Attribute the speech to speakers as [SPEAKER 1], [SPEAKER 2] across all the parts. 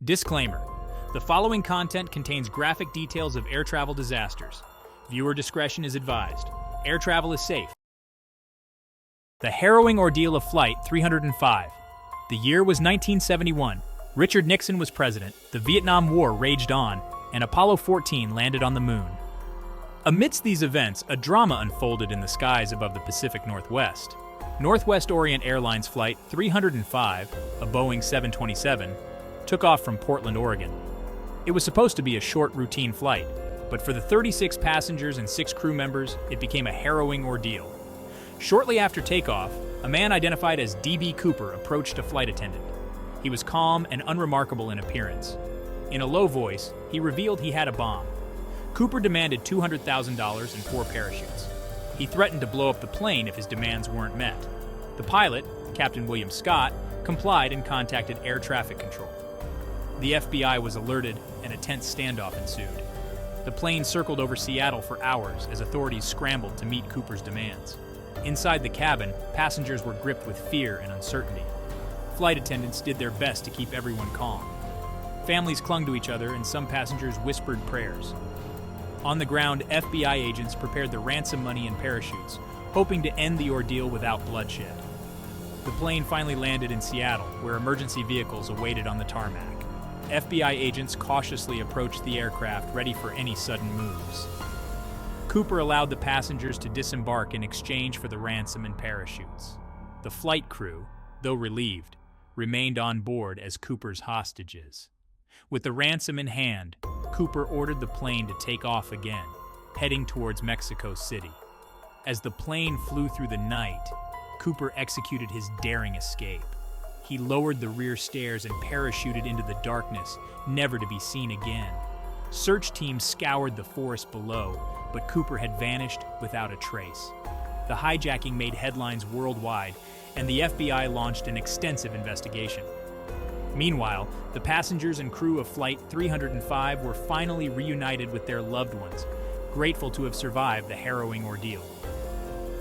[SPEAKER 1] Disclaimer: the following content contains graphic details of air travel disasters. Viewer discretion is advised. Air travel is safe. The harrowing ordeal of Flight 305. The year was 1971. Richard Nixon was president, the Vietnam War raged on, and Apollo 14 landed on the moon. Amidst these events, a drama unfolded in the skies above the Pacific Northwest. Northwest Orient Airlines Flight 305, a Boeing 727, took off from Portland, Oregon. It was supposed to be a short, routine flight, but for the 36 passengers and 6 crew members, it became a harrowing ordeal. Shortly after takeoff, a man identified as D.B Cooper approached a flight attendant. He was calm and unremarkable in appearance. In a low voice, he revealed he had a bomb. Cooper demanded $200,000 and 4 parachutes. He threatened to blow up the plane if his demands weren't met. The pilot, Captain William Scott, complied and contacted air traffic control. The FBI was alerted, and a tense standoff ensued. The plane circled over Seattle for hours as authorities scrambled to meet Cooper's demands. Inside the cabin, passengers were gripped with fear and uncertainty. Flight attendants did their best to keep everyone calm. Families clung to each other, and some passengers whispered prayers. On the ground, FBI agents prepared the ransom money and parachutes, hoping to end the ordeal without bloodshed. The plane finally landed in Seattle, where emergency vehicles awaited on the tarmac. FBI agents cautiously approached the aircraft, ready for any sudden moves. Cooper allowed the passengers to disembark in exchange for the ransom and parachutes. The flight crew, though relieved, remained on board as Cooper's hostages. With the ransom in hand, Cooper ordered the plane to take off again, heading towards Mexico City. As the plane flew through the night, Cooper executed his daring escape. He lowered the rear stairs and parachuted into the darkness, never to be seen again. Search teams scoured the forest below, but Cooper had vanished without a trace. The hijacking made headlines worldwide, and the FBI launched an extensive investigation. Meanwhile, the passengers and crew of Flight 305 were finally reunited with their loved ones, grateful to have survived the harrowing ordeal.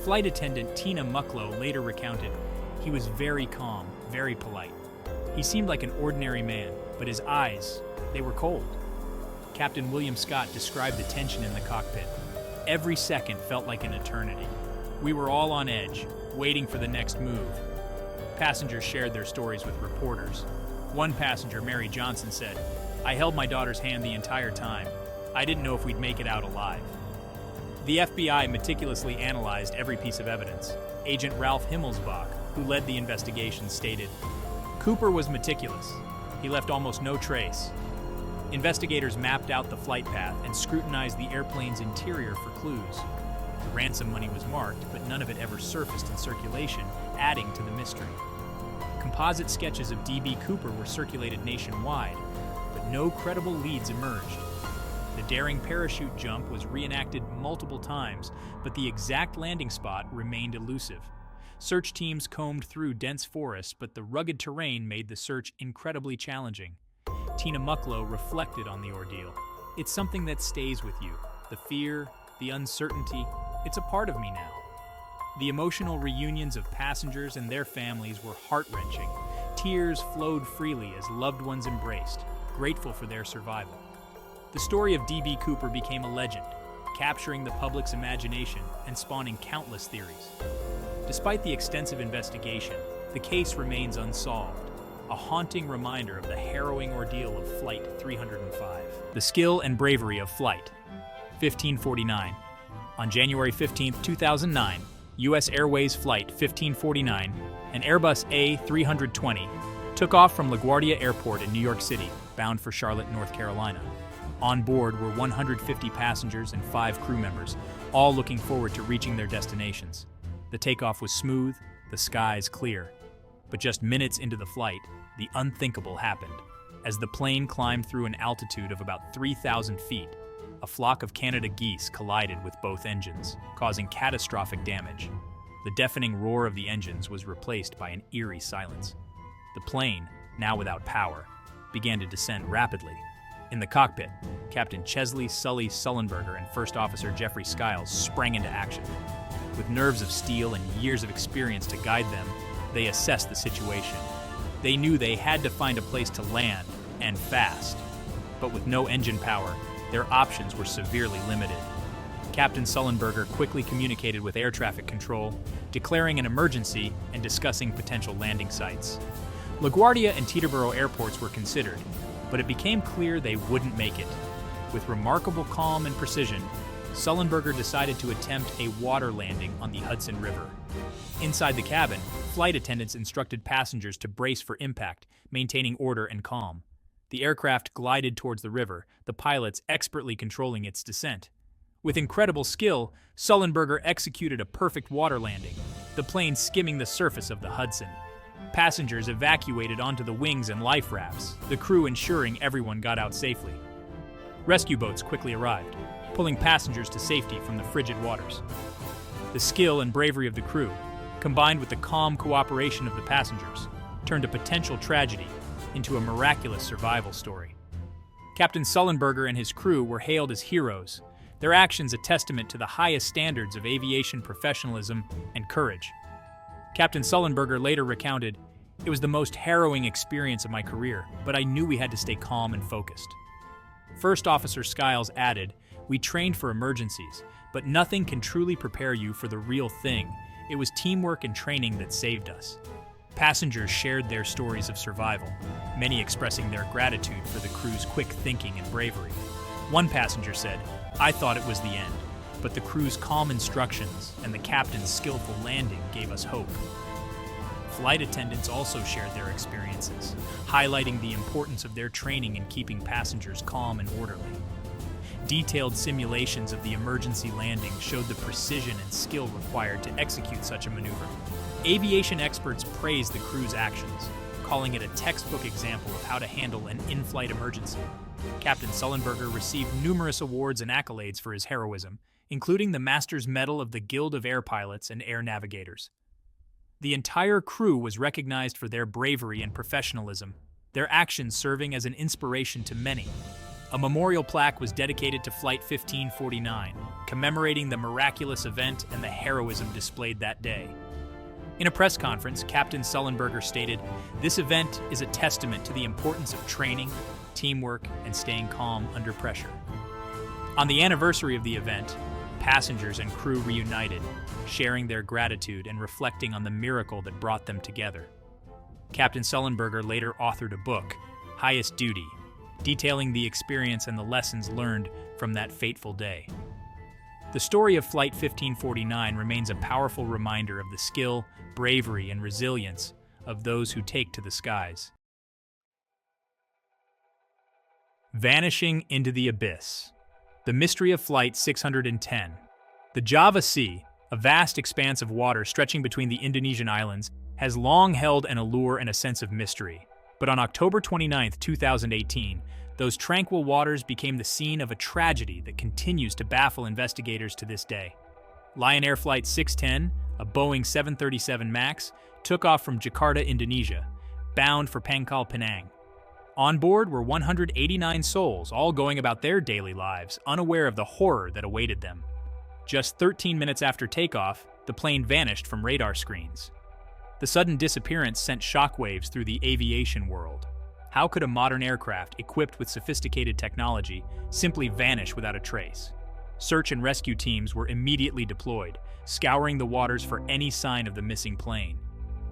[SPEAKER 1] Flight attendant Tina Mucklow later recounted, "He was very calm, very polite. He seemed like an ordinary man, but his eyes, they were cold." Captain William Scott described the tension in the cockpit. "Every second felt like an eternity. We were all on edge, waiting for the next move." Passengers shared their stories with reporters. One passenger, Mary Johnson, said, "I held my daughter's hand the entire time. I didn't know if we'd make it out alive." The FBI meticulously analyzed every piece of evidence. Agent Ralph Himmelsbach, who led the investigation, stated, "Cooper was meticulous. He left almost no trace." Investigators mapped out the flight path and scrutinized the airplane's interior for clues. The ransom money was marked, but none of it ever surfaced in circulation, adding to the mystery. Composite sketches of D.B. Cooper were circulated nationwide, but no credible leads emerged. The daring parachute jump was reenacted multiple times, but the exact landing spot remained elusive. Search teams combed through dense forests, but the rugged terrain made the search incredibly challenging. Tina Mucklow reflected on the ordeal. "It's something that stays with you. The fear, the uncertainty, it's a part of me now." The emotional reunions of passengers and their families were heart-wrenching. Tears flowed freely as loved ones embraced, grateful for their survival. The story of D.B. Cooper became a legend, capturing the public's imagination and spawning countless theories. Despite the extensive investigation, the case remains unsolved, a haunting reminder of the harrowing ordeal of Flight 305. The skill and bravery of flight. 1549. On January 15, 2009, U.S. Airways Flight 1549, an Airbus A320, took off from LaGuardia Airport in New York City, bound for Charlotte, North Carolina. On board were 150 passengers and 5 crew members, all looking forward to reaching their destinations. The takeoff was smooth, the skies clear. But just minutes into the flight, the unthinkable happened. As the plane climbed through an altitude of about 3,000 feet, a flock of Canada geese collided with both engines, causing catastrophic damage. The deafening roar of the engines was replaced by an eerie silence. The plane, now without power, began to descend rapidly. In the cockpit, Captain Chesley Sully Sullenberger and First Officer Jeffrey Skiles sprang into action. With nerves of steel and years of experience to guide them, they assessed the situation. They knew they had to find a place to land and fast. But with no engine power, their options were severely limited. Captain Sullenberger quickly communicated with air traffic control, declaring an emergency and discussing potential landing sites. LaGuardia and Teterboro airports were considered, but it became clear they wouldn't make it. With remarkable calm and precision, Sullenberger decided to attempt a water landing on the Hudson River. Inside the cabin, flight attendants instructed passengers to brace for impact, maintaining order and calm. The aircraft glided towards the river, the pilots expertly controlling its descent. With incredible skill, Sullenberger executed a perfect water landing, the plane skimming the surface of the Hudson. Passengers evacuated onto the wings and life rafts, the crew ensuring everyone got out safely. Rescue boats quickly arrived, pulling passengers to safety from the frigid waters. The skill and bravery of the crew, combined with the calm cooperation of the passengers, turned a potential tragedy into a miraculous survival story. Captain Sullenberger and his crew were hailed as heroes, their actions a testament to the highest standards of aviation professionalism and courage. Captain Sullenberger later recounted, "It was the most harrowing experience of my career, but I knew we had to stay calm and focused." First Officer Skiles added, "We trained for emergencies, but nothing can truly prepare you for the real thing. It was teamwork and training that saved us." Passengers shared their stories of survival, many expressing their gratitude for the crew's quick thinking and bravery. One passenger said, "I thought it was the end, but the crew's calm instructions and the captain's skillful landing gave us hope." Flight attendants also shared their experiences, highlighting the importance of their training in keeping passengers calm and orderly. Detailed simulations of the emergency landing showed the precision and skill required to execute such a maneuver. Aviation experts praised the crew's actions, calling it a textbook example of how to handle an in-flight emergency. Captain Sullenberger received numerous awards and accolades for his heroism, including the Master's Medal of the Guild of Air Pilots and Air Navigators. The entire crew was recognized for their bravery and professionalism, their actions serving as an inspiration to many. A memorial plaque was dedicated to Flight 1549, commemorating the miraculous event and the heroism displayed that day. In a press conference, Captain Sullenberger stated, "This event is a testament to the importance of training, teamwork, and staying calm under pressure." On the anniversary of the event, passengers and crew reunited, sharing their gratitude and reflecting on the miracle that brought them together. Captain Sullenberger later authored a book, Highest Duty, detailing the experience and the lessons learned from that fateful day. The story of Flight 1549 remains a powerful reminder of the skill, bravery, and resilience of those who take to the skies. Vanishing into the abyss. The mystery of Flight 610. The Java Sea, a vast expanse of water stretching between the Indonesian islands, has long held an allure and a sense of mystery. But on October 29, 2018, those tranquil waters became the scene of a tragedy that continues to baffle investigators to this day. Lion Air Flight 610, a Boeing 737 MAX, took off from Jakarta, Indonesia, bound for Pangkal Pinang. On board were 189 souls, all going about their daily lives, unaware of the horror that awaited them. Just 13 minutes after takeoff, the plane vanished from radar screens. The sudden disappearance sent shockwaves through the aviation world. How could a modern aircraft equipped with sophisticated technology simply vanish without a trace? Search and rescue teams were immediately deployed, scouring the waters for any sign of the missing plane.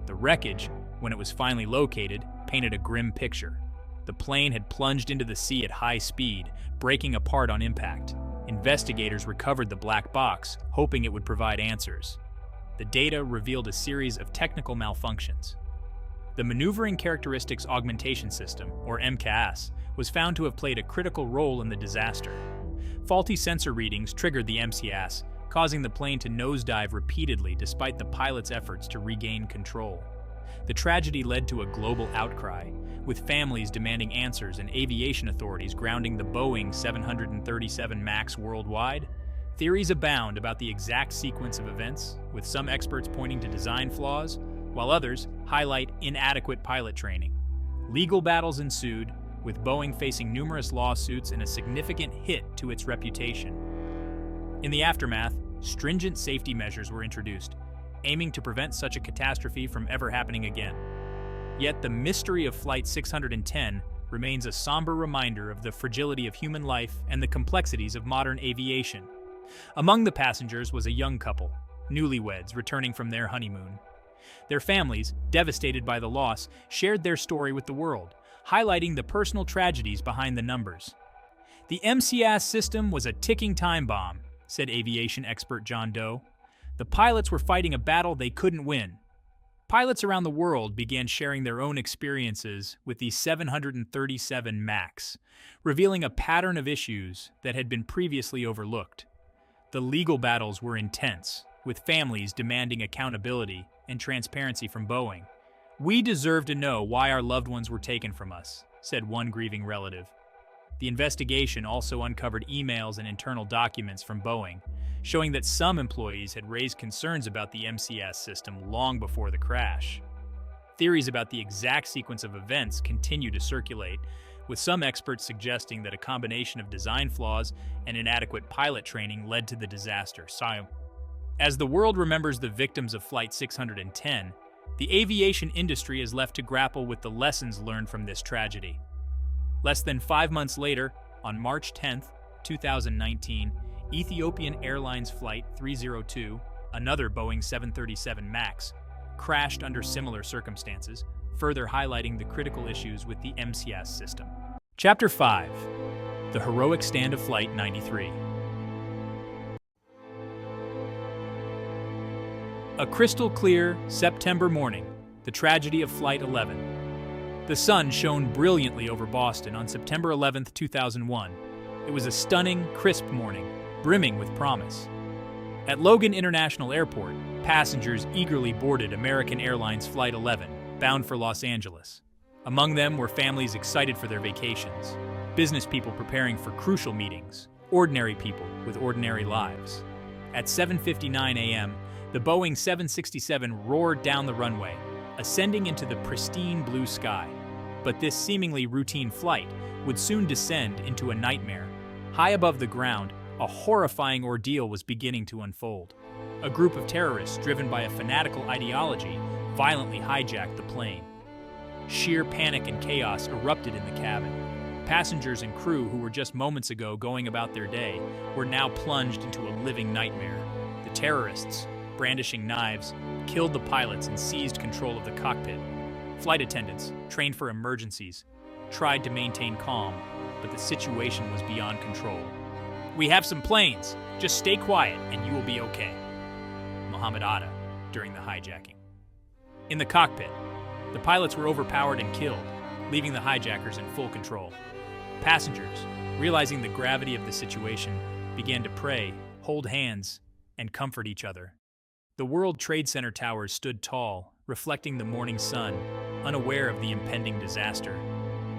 [SPEAKER 1] The wreckage, when it was finally located, painted a grim picture. The plane had plunged into the sea at high speed, breaking apart on impact. Investigators recovered the black box, hoping it would provide answers. The data revealed a series of technical malfunctions. The Maneuvering Characteristics Augmentation System, or MCAS, was found to have played a critical role in the disaster. Faulty sensor readings triggered the MCAS, causing the plane to nosedive repeatedly despite the pilot's efforts to regain control. The tragedy led to a global outcry, with families demanding answers and aviation authorities grounding the Boeing 737 MAX worldwide. Theories abound about the exact sequence of events, with some experts pointing to design flaws, while others highlight inadequate pilot training. Legal battles ensued, with Boeing facing numerous lawsuits and a significant hit to its reputation. In the aftermath, stringent safety measures were introduced, aiming to prevent such a catastrophe from ever happening again. Yet the mystery of Flight 610 remains a somber reminder of the fragility of human life and the complexities of modern aviation. Among the passengers was a young couple, newlyweds returning from their honeymoon. Their families, devastated by the loss, shared their story with the world, highlighting the personal tragedies behind the numbers. "The MCAS system was a ticking time bomb," said aviation expert John Doe. "The pilots were fighting a battle they couldn't win." Pilots around the world began sharing their own experiences with the 737 MAX, revealing a pattern of issues that had been previously overlooked. The legal battles were intense, with families demanding accountability and transparency from Boeing. "We deserve to know why our loved ones were taken from us," said one grieving relative. The investigation also uncovered emails and internal documents from Boeing, showing that some employees had raised concerns about the MCAS system long before the crash. Theories about the exact sequence of events continue to circulate, with some experts suggesting that a combination of design flaws and inadequate pilot training led to the disaster. As the world remembers the victims of Flight 610, the aviation industry is left to grapple with the lessons learned from this tragedy. Less than 5 months later, on March 10, 2019, Ethiopian Airlines Flight 302, another Boeing 737 MAX, crashed under similar circumstances, further highlighting the critical issues with the MCAS system. Chapter 5: The Heroic Stand of Flight 93. A crystal-clear September morning, the tragedy of Flight 11. The sun shone brilliantly over Boston on September 11, 2001. It was a stunning, crisp morning, brimming with promise. At Logan International Airport, passengers eagerly boarded American Airlines Flight 11, bound for Los Angeles. Among them were families excited for their vacations, business people preparing for crucial meetings, ordinary people with ordinary lives. At 7:59 a.m., the Boeing 767 roared down the runway, ascending into the pristine blue sky. But this seemingly routine flight would soon descend into a nightmare. High above the ground, a horrifying ordeal was beginning to unfold. A group of terrorists driven by a fanatical ideology violently hijacked the plane. Sheer panic and chaos erupted in the cabin. Passengers and crew who were just moments ago going about their day were now plunged into a living nightmare. The terrorists, brandishing knives, killed the pilots and seized control of the cockpit. Flight attendants, trained for emergencies, tried to maintain calm, but the situation was beyond control. "We have some planes. Just stay quiet and you will be okay." Mohammed Atta, during the hijacking. In the cockpit, the pilots were overpowered and killed, leaving the hijackers in full control. Passengers, realizing the gravity of the situation, began to pray, hold hands, and comfort each other. The World Trade Center towers stood tall, reflecting the morning sun, unaware of the impending disaster.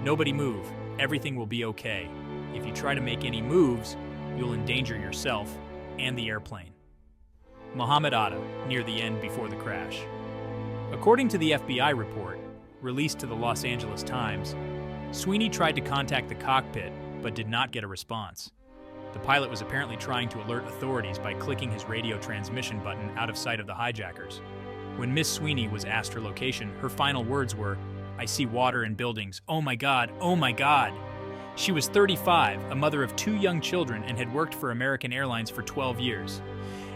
[SPEAKER 1] "Nobody move. Everything will be okay. If you try to make any moves, you'll endanger yourself and the airplane." Mohammed Atta, near the end before the crash. According to the FBI report, released to the Los Angeles Times, Sweeney tried to contact the cockpit but did not get a response. The pilot was apparently trying to alert authorities by clicking his radio transmission button out of sight of the hijackers. When Miss Sweeney was asked her location, her final words were, "I see water and buildings. Oh my God, oh my God." She was 35, a mother of 2 young children, and had worked for American Airlines for 12 years.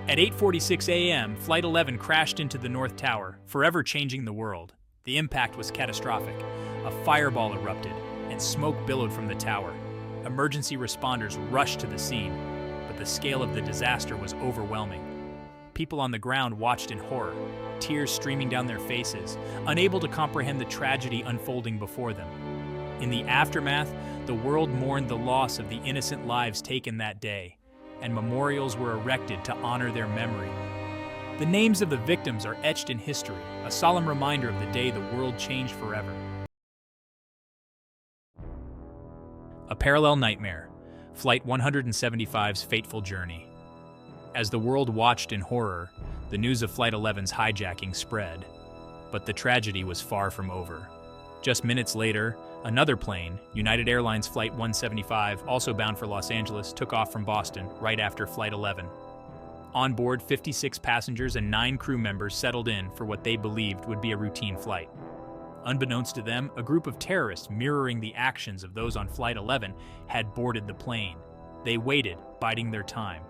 [SPEAKER 1] At 8:46 a.m., Flight 11 crashed into the North Tower, forever changing the world. The impact was catastrophic. A fireball erupted, and smoke billowed from the tower. Emergency responders rushed to the scene, but the scale of the disaster was overwhelming. People on the ground watched in horror, tears streaming down their faces, unable to comprehend the tragedy unfolding before them. In the aftermath, the world mourned the loss of the innocent lives taken that day, and memorials were erected to honor their memory. The names of the victims are etched in history, a solemn reminder of the day the world changed forever. A Parallel Nightmare, Flight 175's fateful journey. As the world watched in horror, the news of Flight 11's hijacking spread. But the tragedy was far from over. Just minutes later, another plane, United Airlines Flight 175, also bound for Los Angeles, took off from Boston right after Flight 11. On board, 56 passengers and 9 crew members settled in for what they believed would be a routine flight. Unbeknownst to them, a group of terrorists mirroring the actions of those on Flight 11 had boarded the plane. They waited, biding their time,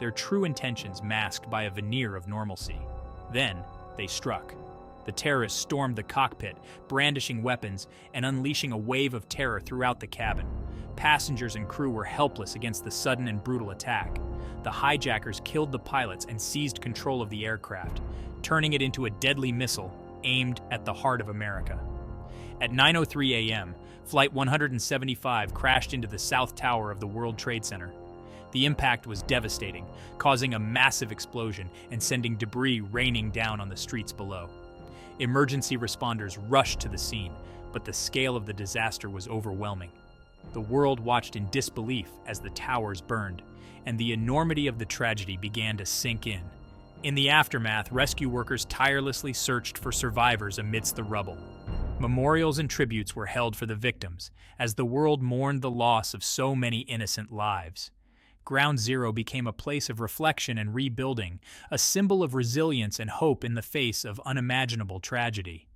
[SPEAKER 1] their true intentions masked by a veneer of normalcy. Then, they struck. The terrorists stormed the cockpit, brandishing weapons and unleashing a wave of terror throughout the cabin. Passengers and crew were helpless against the sudden and brutal attack. The hijackers killed the pilots and seized control of the aircraft, turning it into a deadly missile aimed at the heart of America. At 9:03 a.m., Flight 175 crashed into the South Tower of the World Trade Center. The impact was devastating, causing a massive explosion and sending debris raining down on the streets below. Emergency responders rushed to the scene, but the scale of the disaster was overwhelming. The world watched in disbelief as the towers burned, and the enormity of the tragedy began to sink in. In the aftermath, rescue workers tirelessly searched for survivors amidst the rubble. Memorials and tributes were held for the victims, as the world mourned the loss of so many innocent lives. Ground Zero became a place of reflection and rebuilding, a symbol of resilience and hope in the face of unimaginable tragedy.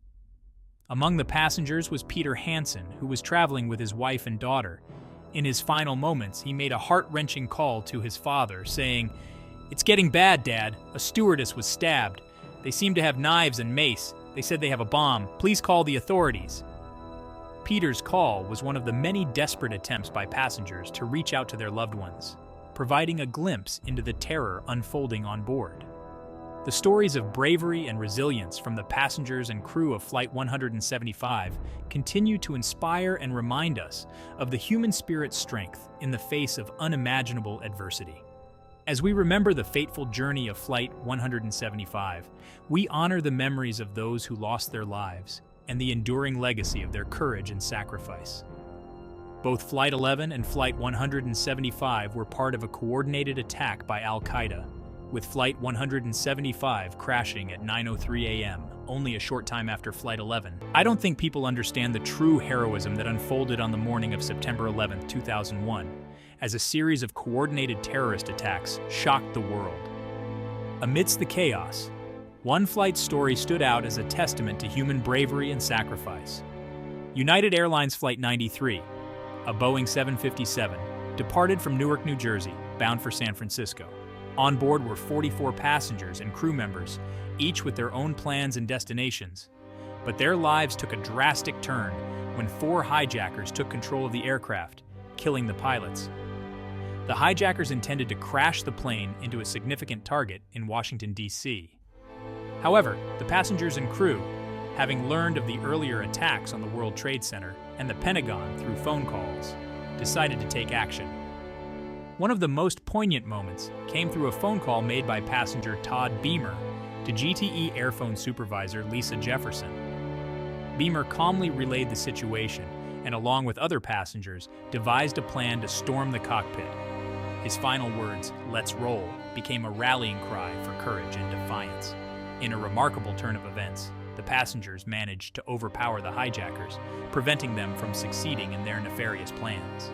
[SPEAKER 1] Among the passengers was Peter Hansen, who was traveling with his wife and daughter. In his final moments, he made a heart-wrenching call to his father, saying, "It's getting bad, Dad. A stewardess was stabbed. They seem to have knives and mace. They said they have a bomb. Please call the authorities." Peter's call was one of the many desperate attempts by passengers to reach out to their loved ones, providing a glimpse into the terror unfolding on board. The stories of bravery and resilience from the passengers and crew of Flight 175 continue to inspire and remind us of the human spirit's strength in the face of unimaginable adversity. As we remember the fateful journey of Flight 175, we honor the memories of those who lost their lives and the enduring legacy of their courage and sacrifice. Both Flight 11 and Flight 175 were part of a coordinated attack by Al-Qaeda, with Flight 175 crashing at 9:03 a.m., only a short time after Flight 11. I don't think people understand the true heroism that unfolded on the morning of September 11, 2001, as a series of coordinated terrorist attacks shocked the world. Amidst the chaos, one flight's story stood out as a testament to human bravery and sacrifice. United Airlines Flight 93, a Boeing 757, departed from Newark, New Jersey, bound for San Francisco. On board were 44 passengers and crew members, each with their own plans and destinations. But their lives took a drastic turn when 4 hijackers took control of the aircraft, killing the pilots. The hijackers intended to crash the plane into a significant target in Washington, D.C. However, the passengers and crew, having learned of the earlier attacks on the World Trade Center and the Pentagon through phone calls, decided to take action. One of the most poignant moments came through a phone call made by passenger Todd Beamer to GTE Airphone Supervisor Lisa Jefferson. Beamer calmly relayed the situation and, along with other passengers, devised a plan to storm the cockpit. His final words, "Let's roll," became a rallying cry for courage and defiance. In a remarkable turn of events, the passengers managed to overpower the hijackers, preventing them from succeeding in their nefarious plans.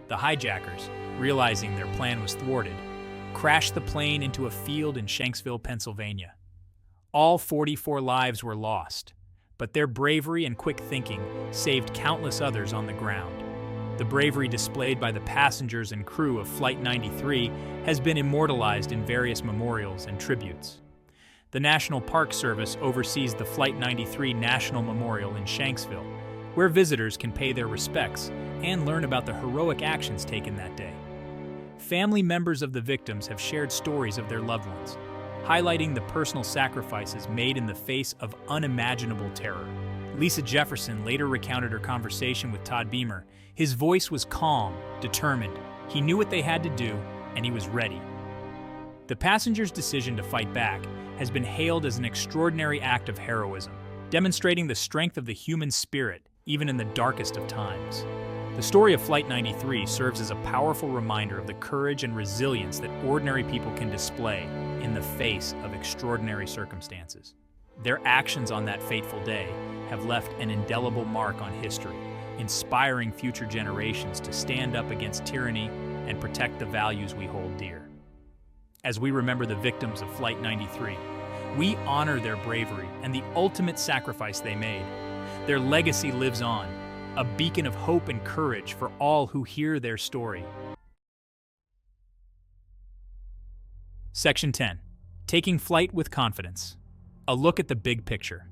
[SPEAKER 1] The hijackers, realizing their plan was thwarted, crashed the plane into a field in Shanksville, Pennsylvania. All 44 lives were lost, but their bravery and quick thinking saved countless others on the ground. The bravery displayed by the passengers and crew of Flight 93 has been immortalized in various memorials and tributes. The National Park Service oversees the Flight 93 National Memorial in Shanksville, where visitors can pay their respects and learn about the heroic actions taken that day. Family members of the victims have shared stories of their loved ones, highlighting the personal sacrifices made in the face of unimaginable terror. Lisa Jefferson later recounted her conversation with Todd Beamer. His voice was calm, determined. He knew what they had to do, and he was ready. The passengers' decision to fight back has been hailed as an extraordinary act of heroism, demonstrating the strength of the human spirit, even in the darkest of times. The story of Flight 93 serves as a powerful reminder of the courage and resilience that ordinary people can display in the face of extraordinary circumstances. Their actions on that fateful day have left an indelible mark on history, inspiring future generations to stand up against tyranny and protect the values we hold dear. As we remember the victims of Flight 93, we honor their bravery and the ultimate sacrifice they made. Their legacy lives on, a beacon of hope and courage for all who hear their story. Section 10. Taking Flight with Confidence. A look at the big picture.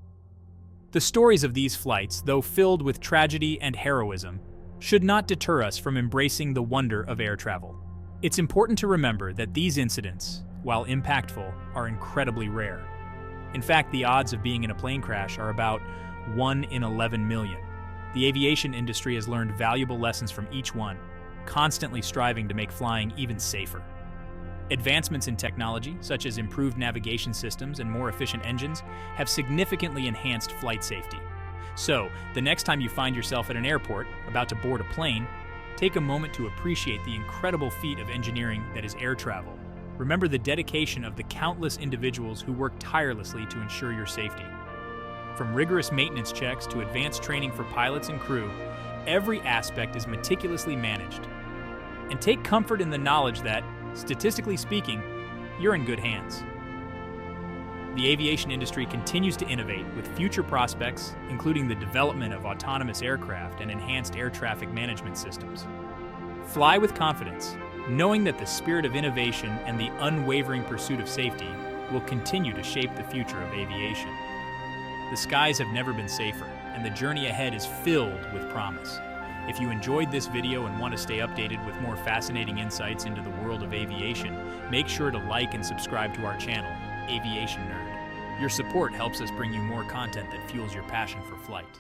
[SPEAKER 1] The stories of these flights, though filled with tragedy and heroism, should not deter us from embracing the wonder of air travel. It's important to remember that these incidents, while impactful, are incredibly rare. In fact, the odds of being in a plane crash are about 1 in 11 million. The aviation industry has learned valuable lessons from each one, constantly striving to make flying even safer. Advancements in technology, such as improved navigation systems and more efficient engines, have significantly enhanced flight safety. So, the next time you find yourself at an airport, about to board a plane, take a moment to appreciate the incredible feat of engineering that is air travel. Remember the dedication of the countless individuals who work tirelessly to ensure your safety. From rigorous maintenance checks to advanced training for pilots and crew, every aspect is meticulously managed. And take comfort in the knowledge that, statistically speaking, you're in good hands. The aviation industry continues to innovate with future prospects, including the development of autonomous aircraft and enhanced air traffic management systems. Fly with confidence, knowing that the spirit of innovation and the unwavering pursuit of safety will continue to shape the future of aviation. The skies have never been safer, and the journey ahead is filled with promise. If you enjoyed this video and want to stay updated with more fascinating insights into the world of aviation, make sure to like and subscribe to our channel, Aviation Nerd. Your support helps us bring you more content that fuels your passion for flight.